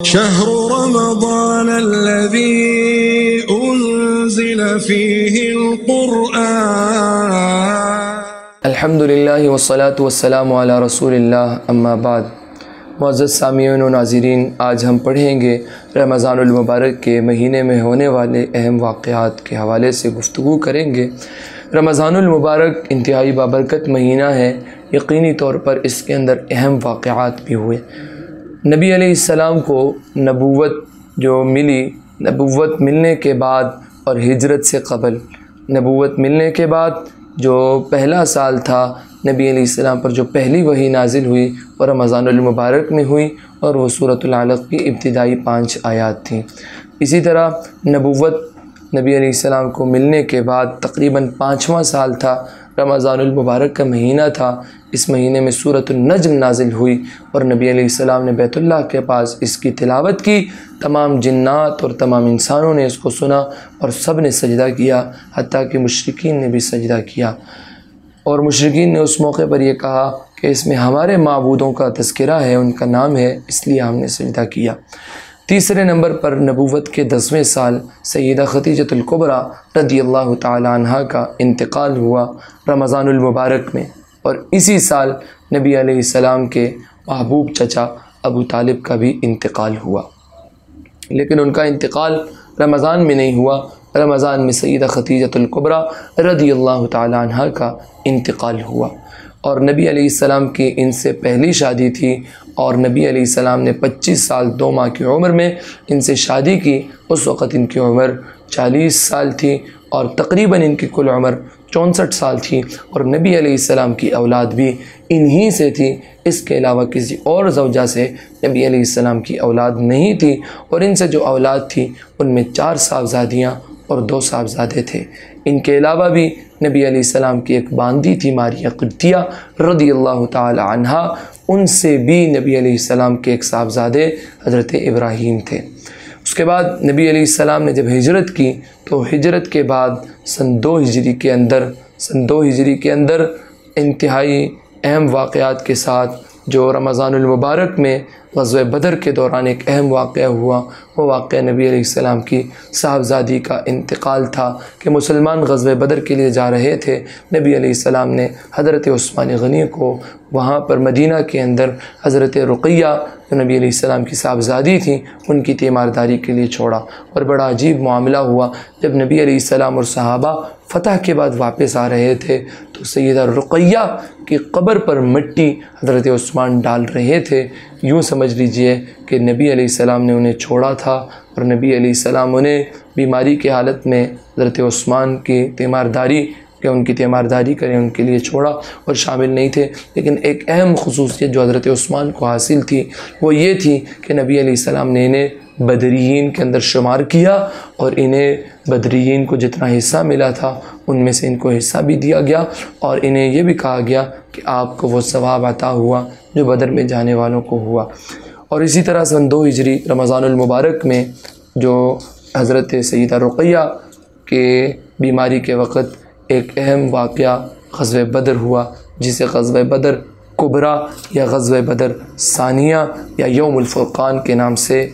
شهر رمضان الذي أنزل فيه القرآن. الحمد للہ والصلاة والسلام علی رسول اللہ، اما بعد. معزز سامعین و ناظرین، آج ہم پڑھیں گے رمضان المبارک کے مہینے میں ہونے والے اہم واقعات کے حوالے سے گفتگو کریں گے. رمضان المبارک انتہائی بابرکت مہینہ ہے. یقینی طور پر اس کے اندر اہم واقعات بھی ہوئے. نبی علیہ السلام کو نبوت جو ملی، نبوت ملنے کے بعد اور ہجرت سے قبل، نبوت ملنے کے بعد جو پہلا سال تھا نبی علیہ السلام پر جو پہلی وحی نازل ہوئی وہ رمضان المبارک میں ہوئی، اور وہ سورۃ العلق کی ابتدائی 5 آیات تھیں. اسی طرح نبوت نبی علیہ السلام کو ملنے کے بعد تقریباً 5واں سال تھا، رمضان المبارک کا مہینہ تھا. اس مہینے میں سورۃ النجم نازل ہوئی اور نبی علیہ السلام نے بیت اللہ کے پاس اس کی تلاوت کی. تمام جنات اور تمام انسانوں نے اس کو سنا اور سب نے سجدہ کیا، حتیٰ کہ مشرکین نے بھی سجدہ کیا. اور مشرکین نے اس موقع پر یہ کہا کہ اس میں ہمارے معبودوں کا تذکرہ ہے، ان کا نام ہے، اس لیے ہم نے سجدہ کیا. تیسرے نمبر پر نبوت کے 10ویں سال سیدہ خدیجۃ الکبریٰ رضی اللہ تعالی عنہا کا انتقال ہوا رمضان المبارک میں، اور اسی سال نبی علیہ السلام کے محبوب چچا ابو طالب کا بھی انتقال ہوا. لیکن ان کا انتقال رمضان میں نہیں ہوا، رمضان میں سیدہ خدیجۃ الکبریٰ رضی اللہ تعالی عنہا کا انتقال ہوا. اور نبی علیہ السلام کی ان سے پہلی شادی تھی، اور نبی علیہ السلام نے 25 سال 2 ماہ کی عمر میں ان سے شادی کی. اس وقت ان کی عمر 40 سال تھی اور تقریباً ان کی کل عمر 64 سال تھی. اور نبی علیہ السلام کی اولاد بھی انہی سے تھی. اس کے علاوہ کسی اور زوجہ سے نبی علیہ السلام کی اولاد نہیں تھی، اور ان سے جو اولاد تھی ان میں 4 صاحبزادیاں اور 2 صاحبزادے تھے. ان کے علاوہ بھی نبی علیہ السلام کی ایک باندی تھی ماریہ قبطیہ رضی اللہ تعالی عنہا، ان سے بھی نبی علیہ السلام کے ایک صاحبزادے حضرت ابراہیم تھے. اس کے بعد نبی علیہ السلام نے جب ہجرت کی تو ہجرت کے بعد سن 2 ہجری کے اندر انتہائی اہم واقعات کے ساتھ جو رمضان المبارک میں غزوہ بدر کے دوران ایک اہم واقعہ ہوا، وہ واقعہ نبی علیہ السلام کی صاحبزادی کا انتقال تھا. کہ مسلمان غزوہ بدر کے لیے جا رہے تھے، نبی علیہ السلام نے حضرت عثمان غنی کو وہاں پر مدینہ کے اندر حضرت رقیہ جو نبی علیہ السلام کی صاحبزادی تھیں ان کی تیمارداری کے لیے چھوڑا. اور بڑا عجیب معاملہ ہوا، جب نبی علیہ السلام اور صحابہ فتح کے بعد واپس آ رہے تھے تو سیدہ رقیہ کی قبر پر مٹی حضرت عثمان ڈال رہے تھے. یوں سمجھ لیجئے کہ نبی علیہ السلام نے انہیں چھوڑا تھا، اور نبی علیہ السلام انہیں بیماری کی حالت میں حضرت عثمان کی تیمارداری کہ ان کی تیمارداری کریں ان کے لیے چھوڑا اور شامل نہیں تھے. لیکن ایک اہم خصوصیت جو حضرت عثمان کو حاصل تھی وہ یہ تھی کہ نبی علیہ السلام نے انہیں بدریین کے اندر شمار کیا، اور انہیں بدریین کو جتنا حصہ ملا تھا ان میں سے ان کو حصہ بھی دیا گیا، اور انہیں یہ بھی کہا گیا کہ آپ کو وہ ثواب عطا ہوا جو بدر میں جانے والوں کو ہوا. اور اسی طرح سن 2 ہجری رمضان المبارک میں جو حضرت سیدہ رقیہ کے بیماری کے وقت ایک اہم واقعہ غزوہ بدر ہوا، جسے غزوہ بدر کبریٰ یا غزوہ بدر ثانیہ یا یوم الفرقان کے نام سے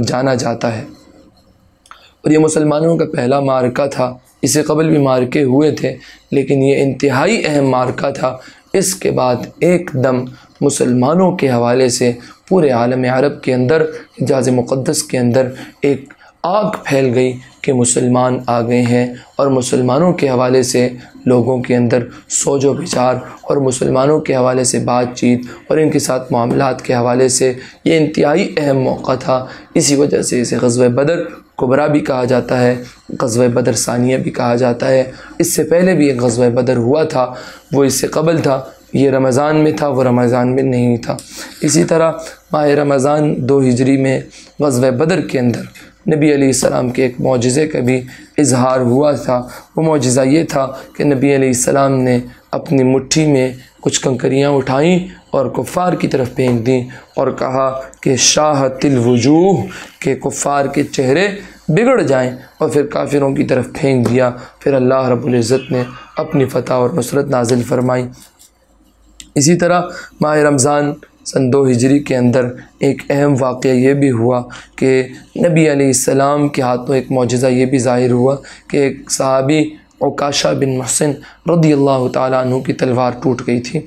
جانا جاتا ہے. اور یہ مسلمانوں کا پہلا معرکہ تھا. اس سے قبل بھی معرکے ہوئے تھے، لیکن یہ انتہائی اہم معرکہ تھا. اس کے بعد ایک دم مسلمانوں کے حوالے سے پورے عالم عرب کے اندر، حجاز مقدس کے اندر ایک آگ پھیل گئی کہ مسلمان آ گئے ہیں، اور مسلمانوں کے حوالے سے لوگوں کے اندر سوج و بچار اور مسلمانوں کے حوالے سے بات چیت اور ان کے ساتھ معاملات کے حوالے سے یہ انتہائی اہم موقع تھا. اسی وجہ سے اسے غزوہ بدر کبریٰ بھی کہا جاتا ہے، غزوہ بدر ثانیہ بھی کہا جاتا ہے. اس سے پہلے بھی ایک غزوہ بدر ہوا تھا، وہ اس سے قبل تھا، یہ رمضان میں تھا، وہ رمضان میں نہیں تھا. اسی طرح ماہ رمضان 2 ہجری میں غزوہ بدر کے اندر نبی علیہ السلام کے ایک معجزے کا بھی اظہار ہوا تھا. وہ معجزہ یہ تھا کہ نبی علیہ السلام نے اپنی مٹھی میں کچھ کنکریاں اٹھائیں اور کفار کی طرف پھینک دیں اور کہا کہ شاہت الوجوہ، کہ کفار کے چہرے بگڑ جائیں، اور پھر کافروں کی طرف پھینک دیا. پھر اللہ رب العزت نے اپنی فتح اور نصرت نازل فرمائی. اسی طرح ماہ رمضان سن 2 ہجری کے اندر ایک اہم واقعہ یہ بھی ہوا کہ نبی علیہ السلام کے ہاتھوں ایک معجزہ یہ بھی ظاہر ہوا کہ ایک صحابی عکاشہ بن محسن رضی اللہ تعالیٰ عنہ کی تلوار ٹوٹ گئی تھی۔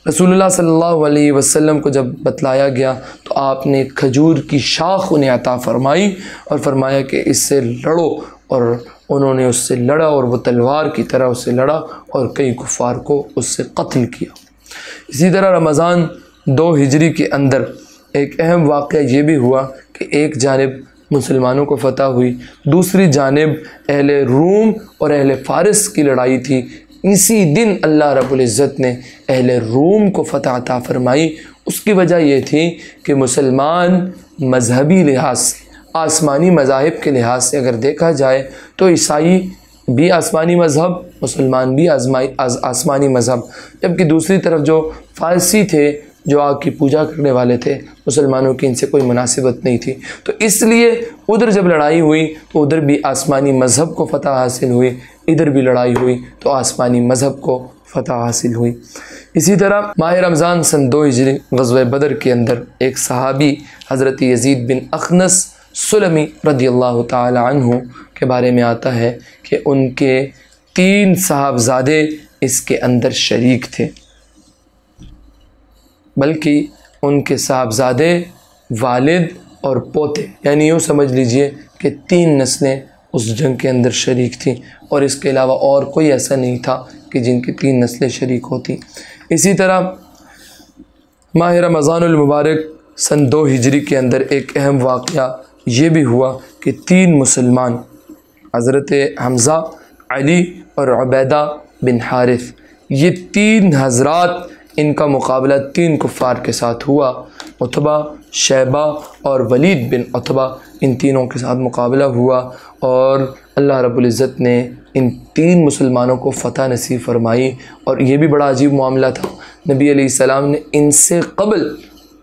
رسول اللہ صلی اللہ علیہ وسلم کو جب بتلایا گیا تو آپ نے کھجور کی شاخ انہیں عطا فرمائی اور فرمایا کہ اس سے لڑو، اور انہوں نے اس سے لڑا اور وہ تلوار کی طرح اس سے لڑا اور کئی کفار کو اس سے قتل کیا۔ اسی طرح رمضان 2 ہجری کے اندر ایک اہم واقعہ یہ بھی ہوا کہ ایک جانب مسلمانوں کو فتح ہوئی، دوسری جانب اہل روم اور اہل فارس کی لڑائی تھی۔ اسی دن اللہ رب العزت نے اہل روم کو فتح عطا فرمائی۔ اس کی وجہ یہ تھی کہ مسلمان مذہبی لحاظ سے، آسمانی مذاہب کے لحاظ سے اگر دیکھا جائے تو عیسائی بھی آسمانی مذہب، مسلمان بھی آسمانی مذہب، جبکہ دوسری طرف جو فارسی تھے، جو آگ کی پوجا کرنے والے تھے، مسلمانوں کی ان سے کوئی مناسبت نہیں تھی۔ تو اس لیے ادھر جب لڑائی ہوئی تو ادھر بھی آسمانی مذہب کو فتح حاصل ہوئی، ادھر بھی لڑائی ہوئی تو آسمانی مذہب کو فتح حاصل ہوئی۔ اسی طرح ماہ رمضان سن 2 ہجری غزوہ بدر کے اندر ایک صحابی حضرت یزید بن اخنس سلمی رضی اللہ تعالی عنہ کے بارے میں آتا ہے کہ ان کے 3 صاحبزادے اس کے اندر شریک تھے، بلکہ ان کے صاحبزادے، والد اور پوتے، یعنی یوں سمجھ لیجئے کہ 3 نسلیں اس جنگ کے اندر شریک تھیں، اور اس کے علاوہ اور کوئی ایسا نہیں تھا کہ جن کی 3 نسلیں شریک ہوتی۔ اسی طرح ماہ رمضان المبارک سن 2 ہجری کے اندر ایک اہم واقعہ یہ بھی ہوا کہ 3 مسلمان حضرت حمزہ، علی اور عبیدہ بن حارث، یہ 3 حضرات، ان کا مقابلہ 3 کفار کے ساتھ ہوا۔ عتبہ، شیبہ اور ولید بن عتبہ، ان تینوں کے ساتھ مقابلہ ہوا، اور اللہ رب العزت نے ان 3 مسلمانوں کو فتح نصیب فرمائی۔ اور یہ بھی بڑا عجیب معاملہ تھا، نبی علیہ السلام نے ان سے قبل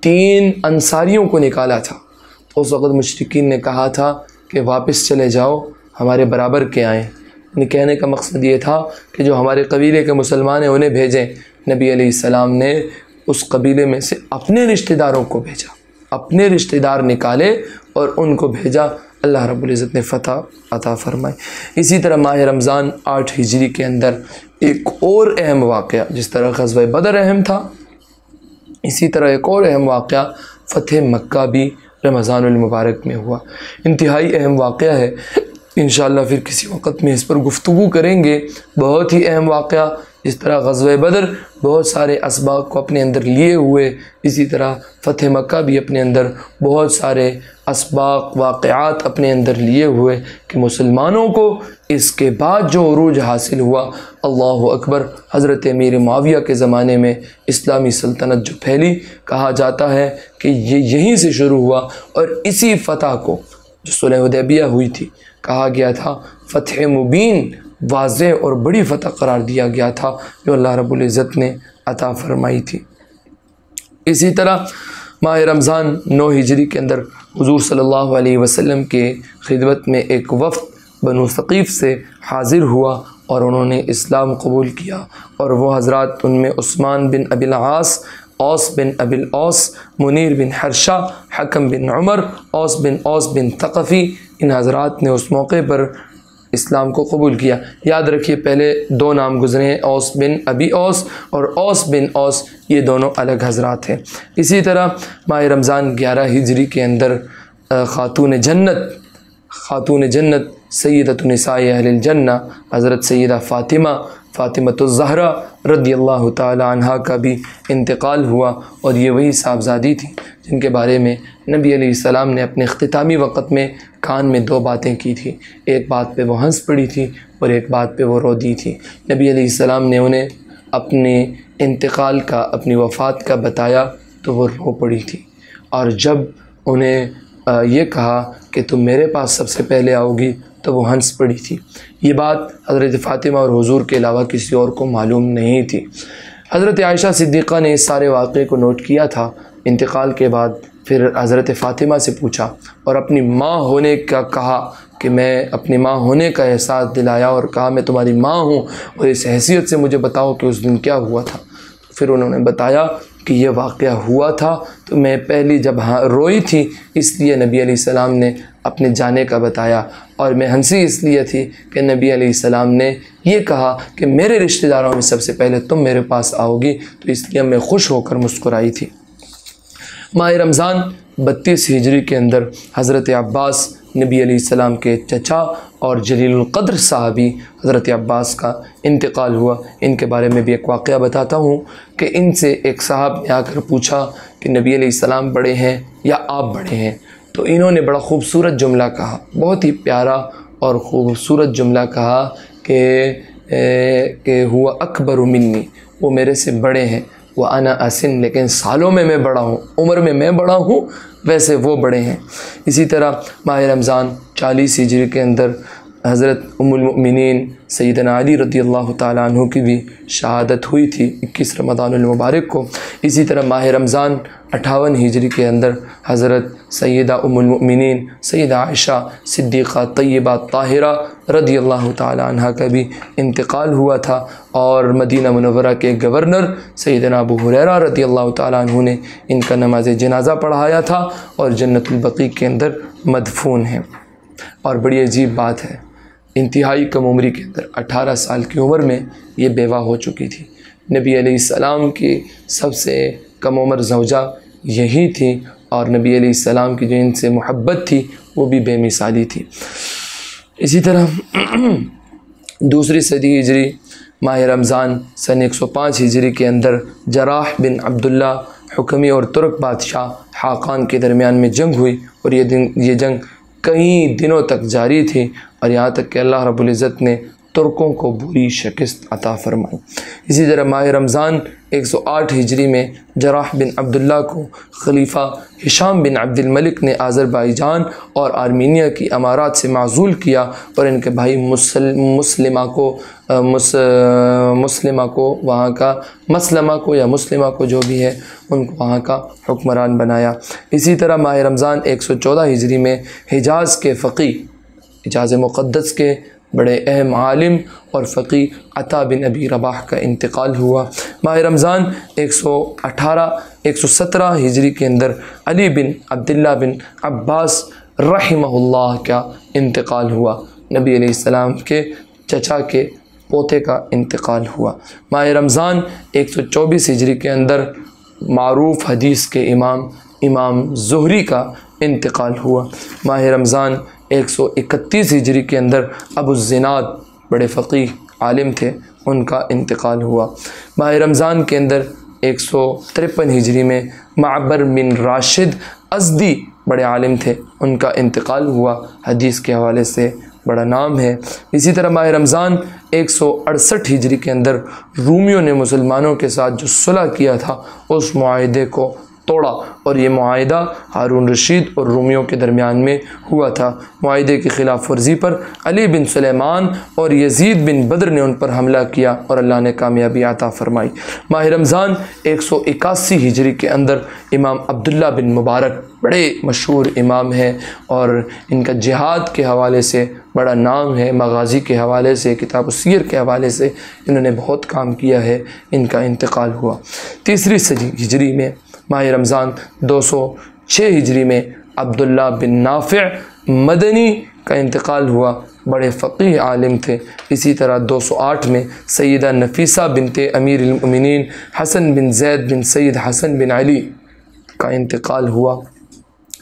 3 انصاریوں کو نکالا تھا، تو اس وقت مشرکین نے کہا تھا کہ واپس چلے جاؤ، ہمارے برابر کے آئیں۔ یعنی کہنے کا مقصد یہ تھا کہ جو ہمارے قبیلے کے مسلمان ہیں انہیں بھیجیں۔ نبی علیہ السلام نے اس قبیلے میں سے اپنے رشتہ داروں کو بھیجا، اپنے رشتہ دار نکالے اور ان کو بھیجا، اللہ رب العزت نے فتح عطا فرمائی۔ اسی طرح ماہ رمضان 8 ہجری کے اندر ایک اور اہم واقعہ، جس طرح غزوہ بدر اہم تھا، اسی طرح ایک اور اہم واقعہ فتح مکہ بھی رمضان المبارک میں ہوا۔ انتہائی اہم واقعہ ہے، انشاءاللہ پھر کسی وقت میں اس پر گفتگو کریں گے۔ بہت ہی اہم واقعہ، جس طرح غزوہ بدر بہت سارے اسباق کو اپنے اندر لیے ہوئے، اسی طرح فتح مکہ بھی اپنے اندر بہت سارے اسباق، واقعات اپنے اندر لیے ہوئے کہ مسلمانوں کو اس کے بعد جو عروج حاصل ہوا، اللہ اکبر، حضرت امیر معاویہ کے زمانے میں اسلامی سلطنت جو پھیلی، کہا جاتا ہے کہ یہ یہیں سے شروع ہوا، اور اسی فتح کو جو صلح حدیبیہ ہوئی تھی، کہا گیا تھا فتح مبین، واضح اور بڑی فتح قرار دیا گیا تھا جو اللہ رب العزت نے عطا فرمائی تھی۔ اسی طرح ماہ رمضان 9 ہجری کے اندر حضور صلی اللہ علیہ وسلم کے خدمت میں ایک وفد بنو ثقیف سے حاضر ہوا اور انہوں نے اسلام قبول کیا، اور وہ حضرات، ان میں عثمان بن ابی العاص، اوس بن ابی الاوس، منیر بن حرشہ، حکم بن عمر، اوس بن ثقفی، ان حضرات نے اس موقع پر اسلام کو قبول کیا۔ یاد رکھیے پہلے 2 نام گزرے ہیں، اوس بن ابی اوس اور اوس بن اوس، یہ دونوں الگ حضرات ہیں۔ اسی طرح ماہ رمضان 11 ہجری کے اندر خاتون جنت سیدۃ نساء اہل الجنہ حضرت سیدہ فاطمۃ الزہرا رضی اللہ تعالی عنہا کا بھی انتقال ہوا، اور یہ وہی صاحبزادی تھی جن کے بارے میں نبی علیہ السلام نے اپنے اختتامی وقت میں کان میں 2 باتیں کی تھی، ایک بات پہ وہ ہنس پڑی تھی اور ایک بات پہ وہ رو دی تھی۔ نبی علیہ السلام نے انہیں اپنے انتقال کا، اپنی وفات کا بتایا تو وہ رو پڑی تھی، اور جب انہیں یہ کہا کہ تم میرے پاس سب سے پہلے آؤ گی تو وہ ہنس پڑی تھی۔ یہ بات حضرت فاطمہ اور حضور کے علاوہ کسی اور کو معلوم نہیں تھی۔ حضرت عائشہ صدیقہ نے اس سارے واقعے کو نوٹ کیا تھا۔ انتقال کے بعد پھر حضرت فاطمہ سے پوچھا اور اپنی ماں ہونے کا کہا کہ میں اپنی ماں ہونے کا احساس دلایا اور کہا میں تمہاری ماں ہوں، اور اس حیثیت سے مجھے بتاؤ کہ اس دن کیا ہوا تھا۔ پھر انہوں نے بتایا کہ یہ واقعہ ہوا تھا تو میں پہلی جب روئی تھی اس لیے نبی علیہ السلام نے اپنے جانے کا بتایا، اور میں ہنسی اس لیے تھی کہ نبی علیہ السلام نے یہ کہا کہ میرے رشتہ داروں میں سب سے پہلے تم میرے پاس آؤ گی، تو اس لیے میں خوش ہو کر مسکرائی تھی۔ ماہ رمضان 32 ہجری کے اندر حضرت عباس نبی علیہ السلام کے چچا اور جلیل القدر صحابی حضرت عباس کا انتقال ہوا۔ ان کے بارے میں بھی ایک واقعہ بتاتا ہوں کہ ان سے ایک صاحب نے آ کر پوچھا کہ نبی علیہ السلام بڑے ہیں یا آپ بڑے ہیں؟ تو انہوں نے بڑا خوبصورت جملہ کہا، بہت ہی پیارا اور خوبصورت جملہ کہا کہ ہوا اکبر منی، وہ میرے سے بڑے ہیں، وَأَنَا أَسِن، لیکن سالوں میں میں بڑا ہوں، عمر میں میں بڑا ہوں، ویسے وہ بڑے ہیں۔ اسی طرح ماہ رمضان 40 ہجری کے اندر حضرت ام المؤمنین سیدنا علی رضی اللہ تعالیٰ عنہ کی بھی شہادت ہوئی تھی 21 رمضان المبارک کو۔ اسی طرح ماہ رمضان 58 ہجری کے اندر حضرت سیدہ ام المؤمنین سیدہ عائشہ صدیقہ طیبہ طاہرہ رضی اللہ تعالیٰ عنہ کا بھی انتقال ہوا تھا، اور مدینہ منورہ کے گورنر سیدنا ابو ہریرہ رضی اللہ تعالیٰ عنہ نے ان کا نماز جنازہ پڑھایا تھا اور جنت البقیع کے اندر مدفون ہیں۔ اور بڑی عجیب بات ہے، انتہائی کم عمری کے اندر 18 سال کی عمر میں یہ بیوہ ہو چکی تھی۔ نبی علیہ السلام کی سب سے کم عمر زوجہ یہی تھی، اور نبی علیہ السلام کی جو ان سے محبت تھی وہ بھی بے مثالی تھی۔ اسی طرح دوسری صدی ہجری ماہ رمضان سن 105 ہجری کے اندر جراح بن عبداللہ حکمی اور ترک بادشاہ خاقان کے درمیان میں جنگ ہوئی، اور یہ جنگ کئی دنوں تک جاری تھی، اور یہاں تک کہ اللہ رب العزت نے ترکوں کو بری شکست عطا فرمائی۔ اسی طرح ماہ رمضان 108 ہجری میں جراح بن عبداللہ کو خلیفہ ہشام بن عبد الملک نے آذربائیجان اور آرمینیا کی امارات سے معزول کیا، اور ان کے بھائی مسلمہ کو جو بھی ہے ان کو وہاں کا حکمران بنایا۔ اسی طرح ماہ رمضان 114 ہجری میں حجاز کے فقی، حجاز مقدس کے بڑے اہم عالم اور فقی عطا بن ابی رباح کا انتقال ہوا۔ ماہ رمضان 117 ہجری کے اندر علی بن عبداللہ بن عباس رحمہ اللہ کا انتقال ہوا، نبی علیہ السلام کے چچا کے پوتے کا انتقال ہوا۔ ماہ رمضان 124 ہجری کے اندر معروف حدیث کے امام زہری کا انتقال ہوا۔ ماہ رمضان 131 ہجری کے اندر ابو الزناد بڑے فقیہ عالم تھے، ان کا انتقال ہوا۔ ماہ رمضان کے اندر 153 ہجری میں معبر بن راشد ازدی بڑے عالم تھے، ان کا انتقال ہوا، حدیث کے حوالے سے بڑا نام ہے۔ اسی طرح ماہ رمضان 168 ہجری کے اندر رومیوں نے مسلمانوں کے ساتھ جو صلح کیا تھا اس معاہدے کو توڑا، اور یہ معاہدہ ہارون رشید اور رومیوں کے درمیان میں ہوا تھا۔ معاہدے کی خلاف ورزی پر علی بن سلیمان اور یزید بن بدر نے ان پر حملہ کیا، اور اللہ نے کامیابی عطا فرمائی۔ ماہ رمضان 181 ہجری کے اندر امام عبداللہ بن مبارک بڑے مشہور امام ہیں، اور ان کا جہاد کے حوالے سے بڑا نام ہے، مغازی کے حوالے سے، کتاب السیر کے حوالے سے انہوں نے بہت کام کیا ہے، ان کا انتقال ہوا۔ تیسری صدی ہجری میں ماہ رمضان 206 ہجری میں عبداللہ بن نافع مدنی کا انتقال ہوا، بڑے فقیہ عالم تھے۔ اسی طرح 208 میں سیدہ نفیسہ بنت امیر المؤمنین حسن بن زید بن سید حسن بن علی کا انتقال ہوا۔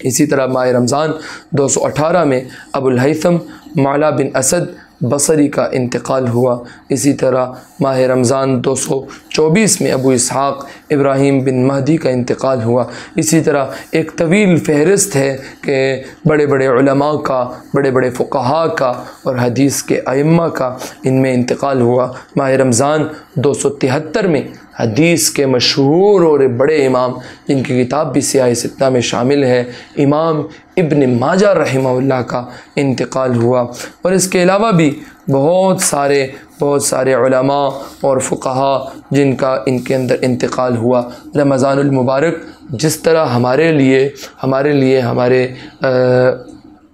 اسی طرح ماہ رمضان 218 میں ابو الہیثم معلا بن اسد بصری کا انتقال ہوا۔ اسی طرح ماہ رمضان 224 میں ابو اسحاق ابراہیم بن مہدی کا انتقال ہوا۔ اسی طرح ایک طویل فہرست ہے کہ بڑے بڑے علماء کا، بڑے بڑے فقہاء کا اور حدیث کے ائمہ کا ان میں انتقال ہوا۔ ماہ رمضان 273 میں حدیث کے مشہور اور بڑے امام جن کی کتاب بھی سیاہ ستہ میں شامل ہے، امام ابن ماجہ رحمہ اللہ کا انتقال ہوا۔ اور اس کے علاوہ بھی بہت سارے علماء اور فقہاء جن کا ان کے اندر انتقال ہوا۔ رمضان المبارک جس طرح ہمارے لیے ہمارے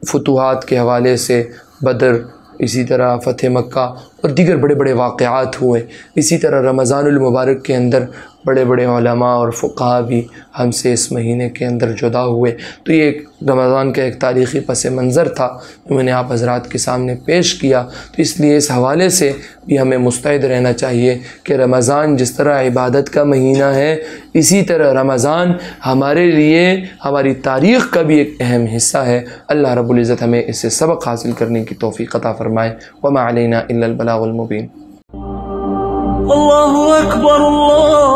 فتوحات کے حوالے سے بدر، اسی طرح فتح مکہ اور دیگر بڑے بڑے واقعات ہوئے۔ اسی طرح رمضان المبارک کے اندر بڑے بڑے علماء اور فقہا بھی ہم سے اس مہینے کے اندر جدا ہوئے۔ تو یہ ایک رمضان کا ایک تاریخی پس منظر تھا جو میں نے آپ حضرات کے سامنے پیش کیا۔ تو اس لیے اس حوالے سے بھی ہمیں مستعد رہنا چاہیے کہ رمضان جس طرح عبادت کا مہینہ ہے، اسی طرح رمضان ہمارے لیے ہماری تاریخ کا بھی ایک اہم حصہ ہے۔ اللہ رب العزت ہمیں اس سے سبق حاصل کرنے کی توفیق عطا فرمائے۔ وما علینا الا البلاغ المبین۔ اللہ اکبر اللہ